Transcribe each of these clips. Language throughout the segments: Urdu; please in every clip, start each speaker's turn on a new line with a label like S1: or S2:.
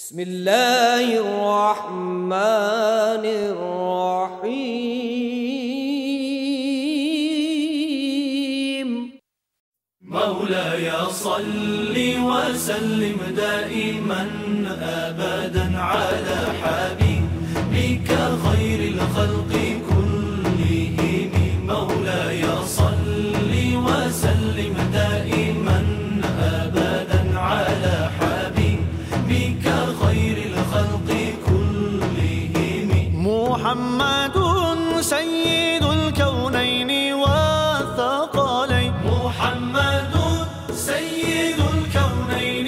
S1: بسم اللہ الرحمن الرحیم
S2: مولاي صل وسلم دائما أبدا على حبيبك خير الخلق كلهم مولاي صل وسلم دائما أبدا على حبيبك خير الخلق كلهم محمد سيد الكونين والثقلين محمد سيد الكونين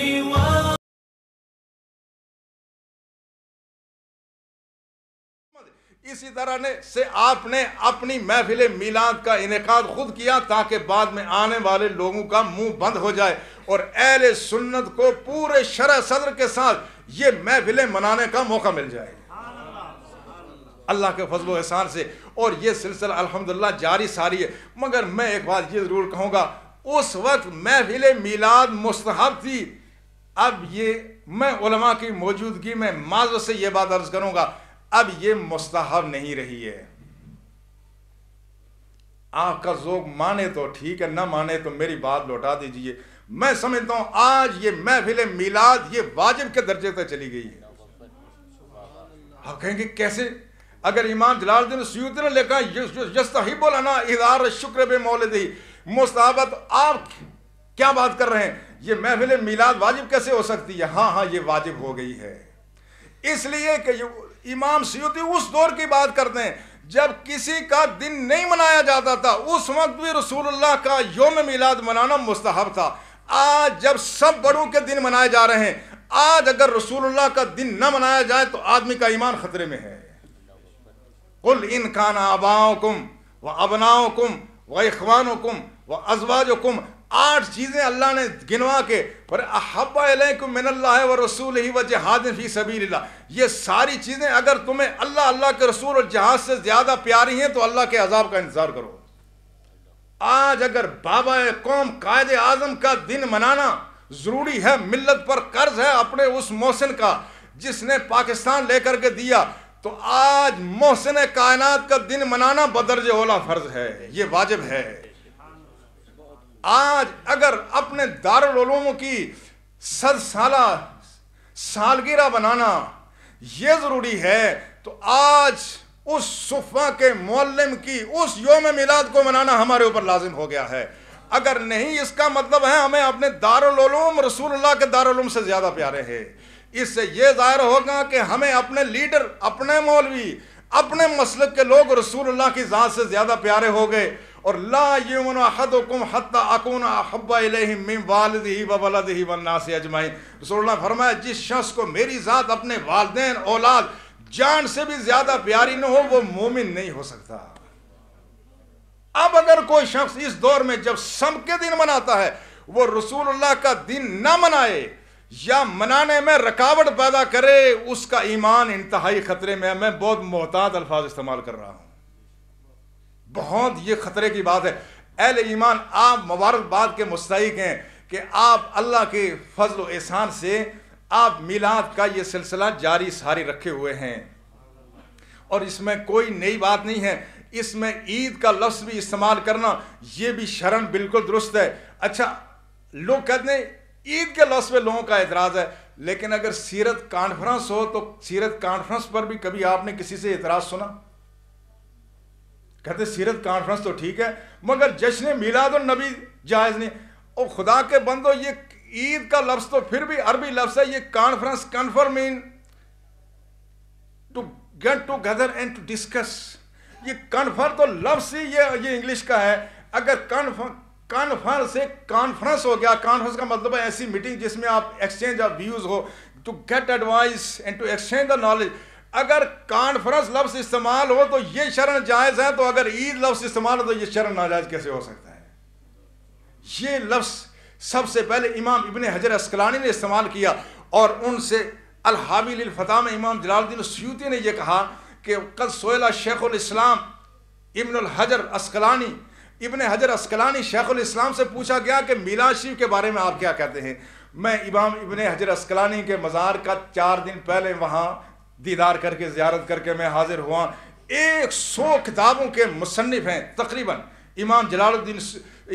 S3: اسی طرح سے آپ نے اپنی محفل میلاد کا انعقاد خود کیا تاکہ بعد میں آنے والے لوگوں کا منہ بند ہو جائے اور اہل سنت کو پورے شرح صدر کے ساتھ یہ محفلیں منانے کا موقع مل جائے اللہ کے فضل و احسان سے. اور یہ سلسلہ الحمدللہ جاری ساری ہے. مگر میں ایک بات یہ ضرور کہوں گا، اس وقت محفل میلاد مستحب تھی. اب یہ میں علماء کی موجودگی میں معذرت سے یہ بات عرض کروں گا، اب یہ مستحب نہیں رہی ہے. آپ کا ذوق مانے تو ٹھیک ہے، نہ مانے تو میری بات لوٹا دیجئے. میں سمجھتا ہوں آج یہ محفل میلاد یہ واجب کے درجے تک چلی گئی ہے. آپ کہیں گے کیسے؟ اگر امام جلال الدین سیوطی نے لکھا یستحب لنا اظہار الشکر بمولدہ مستحبت، آپ کیا بات کر رہے ہیں؟ یہ محفل میلاد واجب کیسے ہو سکتی ہے؟ ہاں یہ واجب ہو گئی ہے. اس لیے کہ امام سیوطی اس دور کی بات کرتے ہیں جب کسی کا دن نہیں منایا جاتا تھا، اس وقت بھی رسول اللہ کا یوم میلاد منانا مستحب تھا. آج جب سب بڑوں کے دن منائے جا رہے ہیں، آج اگر رسول اللہ کا دن نہ منایا جائے تو آدمی کا ایمان خطرے میں ہے. قل ان کان آباؤکم و ابناؤکم و اخوانکم و ازواجکم، 8 چیزیں اللہ نے گنوا کے پر احب الیکم من اللہ و رسولہ و جہاد فی سبیل اللہ، یہ ساری چیزیں اگر تمہیں اللہ کے رسول اور جہاد سے زیادہ پیاری ہیں تو اللہ کے عذاب کا انتظار کرو. آج اگر بابا قوم قائد اعظم کا دن منانا ضروری ہے، ملت پر قرض ہے اپنے اس محسن کا جس نے پاکستان لے کر کے دیا، تو آج محسن کائنات کا دن منانا بدرجہ اولا فرض ہے، یہ واجب ہے. آج اگر اپنے دارالعلوم کی 100 سالہ سالگرہ بنانا یہ ضروری ہے، تو آج اس صفحہ کے معلم کی اس یوم میلاد کو منانا ہمارے اوپر لازم ہو گیا ہے. اگر نہیں، اس کا مطلب ہے ہمیں اپنے دارالعلوم رسول اللہ کے دارالعلوم سے زیادہ پیارے ہیں. اس سے یہ ظاہر ہوگا کہ ہمیں اپنے لیڈر، اپنے مولوی، اپنے مسلک کے لوگ رسول اللہ کی ذات سے زیادہ پیارے ہو گئے. اور لا یؤمن احدکم حتی اکون احب الیہ من والدہ و ولدہ والناس اجمعین. رسول اللہ فرمایا جس شخص کو میری ذات اپنے والدین، اولاد، جان سے بھی زیادہ پیاری نہ ہو وہ مومن نہیں ہو سکتا. اب اگر کوئی شخص اس دور میں جب سب کے دن مناتا ہے وہ رسول اللہ کا دن نہ منائے یا منانے میں رکاوٹ پیدا کرے، اس کا ایمان انتہائی خطرے میں ہے. میں بہت محتاط الفاظ استعمال کر رہا ہوں، بہت یہ خطرے کی بات ہے. اہل ایمان آپ مبارکباد کے مستحق ہیں کہ آپ اللہ کے فضل و احسان سے آپ میلاد کا یہ سلسلہ جاری ساری رکھے ہوئے ہیں، اور اس میں کوئی نئی بات نہیں ہے. اس میں عید کا لفظ بھی استعمال کرنا یہ بھی شرعاً بالکل درست ہے. اچھا، لوگ کہتے ہیں عید کے لفظ پہ لوگوں کا اعتراض ہے، لیکن اگر سیرت کانفرنس ہو تو سیرت کانفرنس پر بھی کبھی آپ نے کسی سے اعتراض سنا؟ کہتے سیرت کانفرنس تو ٹھیک ہے مگر جشن میلاد النبی جائز نہیں. اور خدا کے بندو، یہ عید کا لفظ تو پھر بھی عربی لفظ ہے. یہ conference, confer mean to get together and to discuss. یہ کنفر تو لفظ ہی یہ انگلش کا ہے. اگر کانفر سے کانفرنس ہو گیا، کانفرنس کا مطلب ہے ایسی میٹنگ جس میں آپ ایکسچینج آف ویوز ہو، to get advice and to exchange the knowledge. اگر کانفرنس لفظ استعمال ہو تو یہ شرعاً جائز ہے، تو اگر عید لفظ استعمال ہو تو یہ شرعاً ناجائز کیسے ہو سکتا ہے؟ یہ لفظ سب سے پہلے امام ابن حجر عسقلانی نے استعمال کیا، اور ان سے الحاوی للفتح میں امام جلال الدین سیوطی نے یہ کہا کہ قد سئل شیخ الاسلام ابن الحجر عسقلانی ابن حجر اسقلانی شیخ الاسلام سے پوچھا گیا کہ میلاد شریف کے بارے میں آپ کیا کہتے ہیں؟ میں امام ابن حجر اسقلانی کے مزار کا 4 دن پہلے وہاں دیدار کر کے زیارت کر کے میں حاضر ہوا. 100 کتابوں کے مصنف ہیں تقریباً امام جلال الدین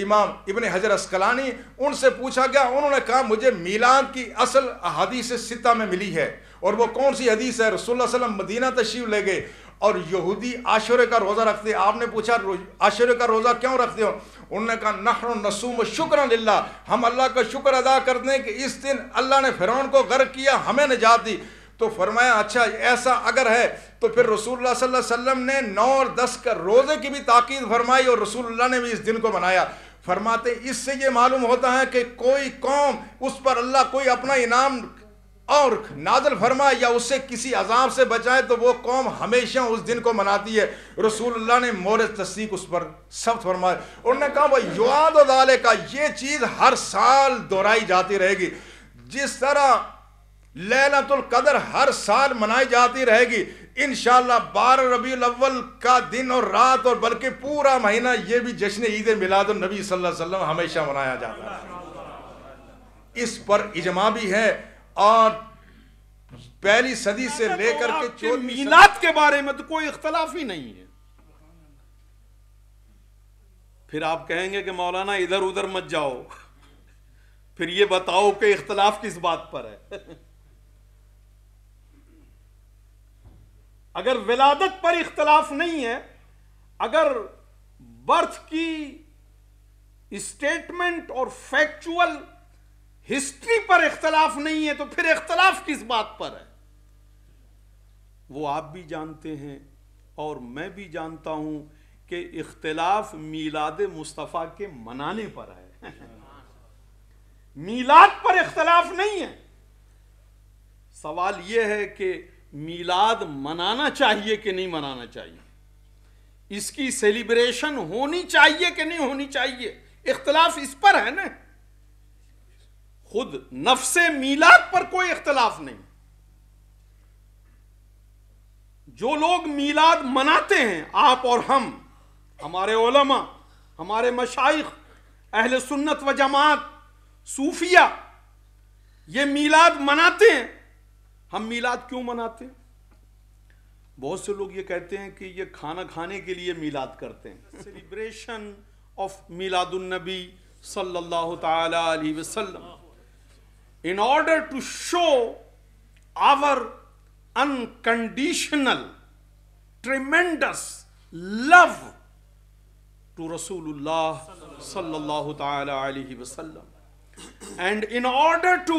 S3: امام ابن حجر اسقلانی. ان سے پوچھا گیا، انہوں نے کہا مجھے میلاد کی اصل احادیث ستہ میں ملی ہے. اور وہ کون سی حدیث ہے؟ رسول اللہ صلی اللہ علیہ وسلم مدینہ تشریف لے گئے اور یہودی عاشورے کا روزہ رکھتے. آپ نے پوچھا عاشورے کا روزہ کیوں رکھتے ہو؟ انہوں نے کہا نحن نصوم شکرا للہ، ہم اللہ کا شکر ادا کرتے ہیں کہ اس دن اللہ نے فرعون کو غرق کیا، ہمیں نجات دی. تو فرمایا اچھا ایسا اگر ہے تو پھر رسول اللہ صلی اللہ علیہ وسلم نے 9 اور 10 کا روزے کی بھی تاکید فرمائی اور رسول اللہ نے بھی اس دن کو منایا. فرماتے اس سے یہ معلوم ہوتا ہے کہ کوئی قوم اس پر اللہ کوئی اپنا انعام اور نازل فرمائے یا اس سے کسی عذاب سے بچائے تو وہ قوم ہمیشہ اس دن کو مناتی ہے. رسول اللہ نے مورد تصدیق اس پر ثبت فرمایا. انہوں نے کہا وہ یعاد ذالک کا یہ چیز ہر سال دہرائی جاتی رہے گی. جس طرح لیلۃ القدر ہر سال منائی جاتی رہے گی انشاءاللہ 12 ربیع الاول کا دن اور رات اور بلکہ پورا مہینہ یہ بھی جشن عید میلاد النبی صلی اللہ علیہ وسلم ہمیشہ منایا جاتا ہے. اس پر اجماع بھی ہے اور پہلی صدی سے لے کر کے 14ویں
S4: میلاد کے بارے میں تو کوئی اختلاف ہی نہیں ہے. پھر آپ کہیں گے کہ مولانا ادھر ادھر مت جاؤ، پھر یہ بتاؤ کہ اختلاف کس بات پر ہے. اگر ولادت پر اختلاف نہیں ہے، اگر برتھ کی اسٹیٹمنٹ اور فیکچول ہسٹری پر اختلاف نہیں ہے تو پھر اختلاف کس بات پر ہے؟ وہ آپ بھی جانتے ہیں اور میں بھی جانتا ہوں کہ اختلاف میلاد مصطفیٰ کے منانے پر ہے. میلاد پر اختلاف نہیں ہے. سوال یہ ہے کہ میلاد منانا چاہیے کہ نہیں منانا چاہیے، اس کی سیلیبریشن ہونی چاہیے کہ نہیں ہونی چاہیے، اختلاف اس پر ہے نا. خود نفس میلاد پر کوئی اختلاف نہیں. جو لوگ میلاد مناتے ہیں، آپ اور ہم، ہمارے علماء، ہمارے مشائخ، اہل سنت و جماعت، صوفیہ، یہ میلاد مناتے ہیں. ہم میلاد کیوں مناتے ہیں؟ بہت سے لوگ یہ کہتے ہیں کہ یہ کھانا کھانے کے لیے میلاد کرتے ہیں. سیلیبریشن آف میلاد النبی صلی اللہ تعالی علیہ وسلم in order to show our unconditional, tremendous love to Rasulullah sallallahu ta'ala alayhi wasallam, and in order to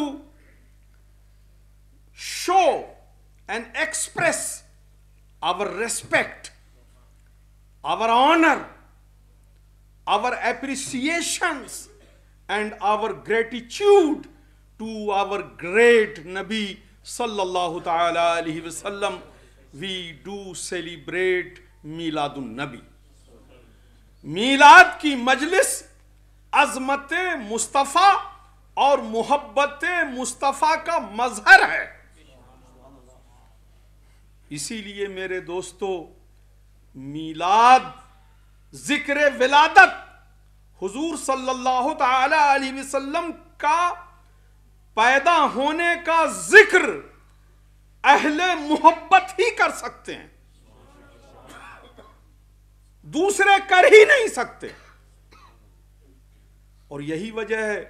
S4: show and express our respect, our honor, our appreciations and our gratitude to our great Nabi sallallahu ta'ala alayhi wasallam, we do celebrate میلاد النبی. میلاد کی مجلس عظمت مصطفیٰ اور محبت مصطفیٰ کا مظہر ہے. اسی لیے میرے دوستو، میلاد ذکر ولادت حضور صلی اللہ تعالی علیہ وسلم کا پیدا ہونے کا ذکر اہل محبت ہی کر سکتے ہیں، دوسرے کر ہی نہیں سکتے. اور یہی وجہ ہے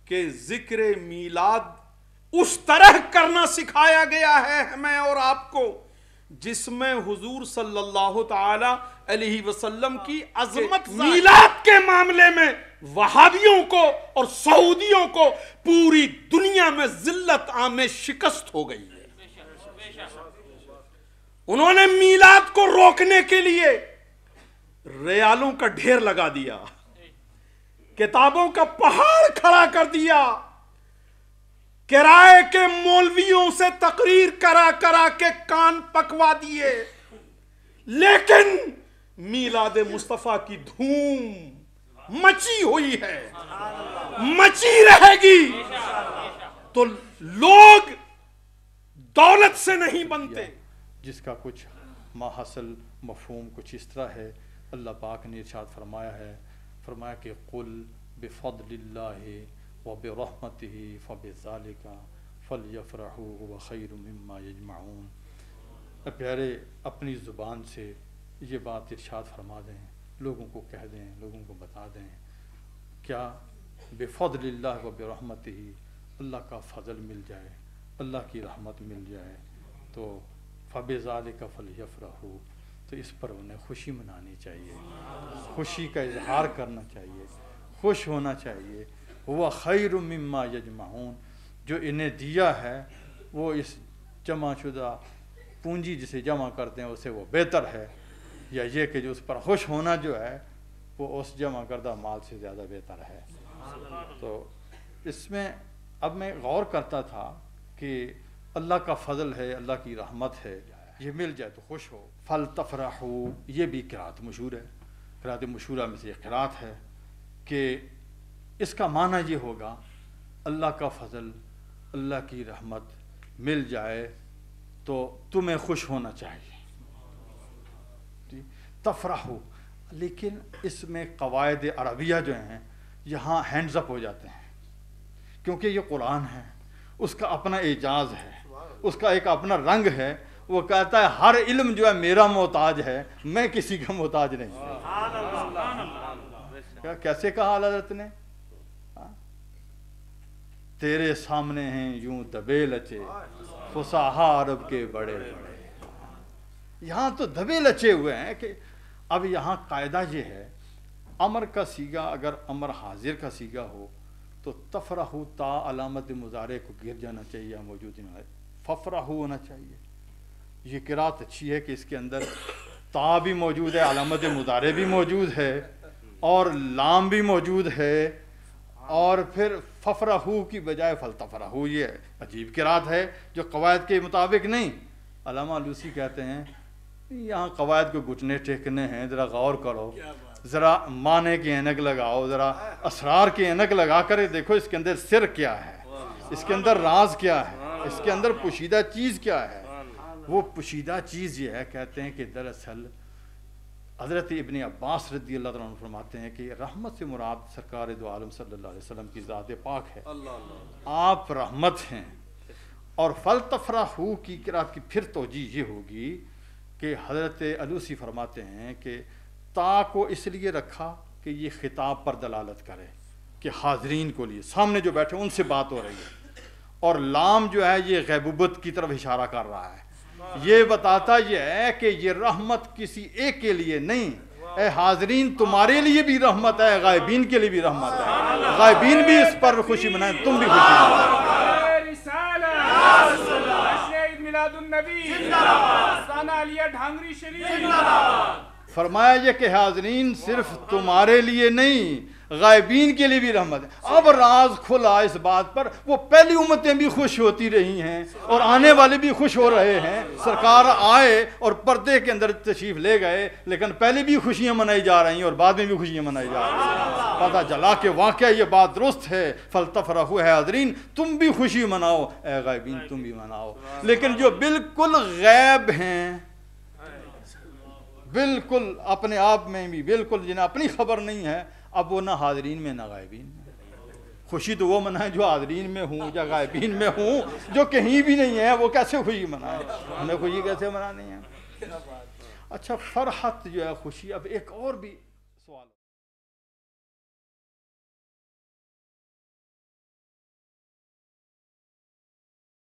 S4: کہ ذکر میلاد اس طرح کرنا سکھایا گیا ہے ہمیں اور آپ کو جس میں حضور صلی اللہ تعالی علیہ وسلم کی عظمت. میلاد کے معاملے میں وہابیوں کو اور سعودیوں کو پوری دنیا میں ذلت عام شکست ہو گئی ہے. انہوں نے میلاد کو روکنے کے لیے ریالوں کا ڈھیر لگا دیا، کتابوں کا پہاڑ کھڑا کر دیا، کرائے کے مولویوں سے تقریر کرا کرا کے کان پکوا دیے، لیکن میلاد مصطفیٰ کی دھوم مچی ہوئی ہے، مچی رہے گی. تو لوگ دولت سے نہیں بنتے.
S5: جس کا کچھ ماحصل مفہوم کچھ اس طرح ہے. اللہ پاک نے ارشاد فرمایا ہے فرمایا کہ قل بفضل اللہ و برحمتہ فبذالک فلیفرحوا هو خیر مما یجمعون۔ اے پیارے، اپنی زبان سے یہ بات ارشاد فرما دیں، لوگوں کو کہہ دیں، لوگوں کو بتا دیں، کیا بفضل اللہ و برحمتہ، اللہ کا فضل مل جائے، اللہ کی رحمت مل جائے تو فبذالک فلیفرحوا، تو اس پر انہیں خوشی منانی چاہیے، خوشی کا اظہار کرنا چاہیے، خوش ہونا چاہیے۔ وہ خیر مما یجمعون، جو انہیں دیا ہے وہ اس جمع شدہ پونجی جسے جمع کرتے ہیں اسے وہ بہتر ہے، یا یہ کہ جو اس پر خوش ہونا جو ہے وہ اس جمع کردہ مال سے زیادہ بہتر ہے۔ تو اس میں اب میں غور کرتا تھا کہ اللہ کا فضل ہے، اللہ کی رحمت ہے، یہ مل جائے تو خوش ہو۔ فلتفرحوا، یہ بھی قرات مشہور ہے، قرات مشہورہ میں سے ایک قرات ہے کہ اس کا معنی یہ ہوگا اللہ کا فضل، اللہ کی رحمت مل جائے تو تمہیں خوش ہونا چاہیے، تفرحوا۔ لیکن اس میں قواعد عربیہ جو ہیں یہاں ہینڈز اپ ہو جاتے ہیں، کیونکہ یہ قرآن ہے، اس کا اپنا اعجاز ہے، اس کا ایک اپنا رنگ ہے۔ وہ کہتا ہے ہر علم جو ہے میرا محتاج ہے، میں کسی کا محتاج نہیں۔ کیسے کہا حضرت نے؟ تیرے سامنے ہیں یوں دبے لچے فصاحہ عرب کے بڑے بڑے۔ یہاں تو دبے لچے ہوئے ہیں کہ اب یہاں قاعدہ یہ ہے، امر کا سیگا اگر امر حاضر کا سیگا ہو تو تفرحوا تا علامت مضارع کو گر جانا چاہیے، موجود نہیں، ففرحوا ہونا چاہیے۔ یہ قرات اچھی ہے کہ اس کے اندر تا بھی موجود ہے، علامت مضارع بھی موجود ہے، اور لام بھی موجود ہے، اور پھر ففرحوا کی بجائے فلتفرحوا۔ یہ عجیب قرات ہے جو قواعد کے مطابق نہیں۔ علامہ علوسی کہتے ہیں یہاں قواعد کو گھٹنے ٹیکنے ہیں، ذرا غور کرو، ذرا معنی کی اینک لگاؤ، ذرا اسرار کی اینک لگا کر دیکھو اس کے اندر سر کیا ہے، اس کے اندر راز کیا ہے، اس کے اندر پوشیدہ چیز کیا ہے۔ وہ پوشیدہ چیز یہ ہے، کہتے ہیں کہ دراصل حضرت ابن عباس رضی اللہ عنہ فرماتے ہیں کہ رحمت سے مراد سرکار دو عالم صلی اللہ علیہ وسلم کی ذات پاک ہے، آپ رحمت ہیں۔ اور فلتفرحوا کی قرات کی پھر توجیہ یہ ہوگی کہ حضرت علوسی فرماتے ہیں کہ تا کو اس لیے رکھا کہ یہ خطاب پر دلالت کرے کہ حاضرین کو لیے، سامنے جو بیٹھے ان سے بات ہو رہی ہے، اور لام جو ہے یہ غیبوبت کی طرف اشارہ کر رہا ہے، یہ بتاتا یہ ہے کہ یہ رحمت کسی ایک کے لیے نہیں، اے حاضرین تمہارے لیے بھی رحمت ہے، غائبین کے لیے بھی رحمت ہے، غائبین بھی اس پر خوشی منائیں، تم بھی خوشی منائیں۔ فرمایا یہ کہ حاضرین صرف تمہارے لیے نہیں، غائبین کے لیے بھی رحمت ہے۔ اب راز کھلا اس بات پر، وہ پہلی امتیں بھی خوش ہوتی رہی ہیں اور آنے والے بھی خوش ہو رہے ہیں۔ سرکار آئے اور پردے کے اندر تشریف لے گئے، لیکن پہلے بھی خوشیاں منائی جا رہی ہیں اور بعد میں بھی خوشیاں منائی جا رہی ہیں۔ پتہ چلا کہ واقعہ یہ بات درست ہے، فلتفرحوا، ہے حاضرین تم بھی خوشی مناؤ، اے غائبین تم بھی مناؤ۔ لیکن جو بالکل غیب ہیں، بالکل اپنے آپ میں بھی بالکل جنہیں اپنی خبر نہیں ہے، اب وہ نہ حاضرین میں نہ غائبین میں۔ خوشی تو وہ منائیں جو حاضرین میں ہوں یا غائبین میں ہوں، جو کہیں بھی نہیں ہے وہ کیسے خوشی منائیں؟ ہمیں خوشی کیسے منانی ہے؟ اچھا، فرحت جو ہے خوشی، اب ایک اور بھی سوال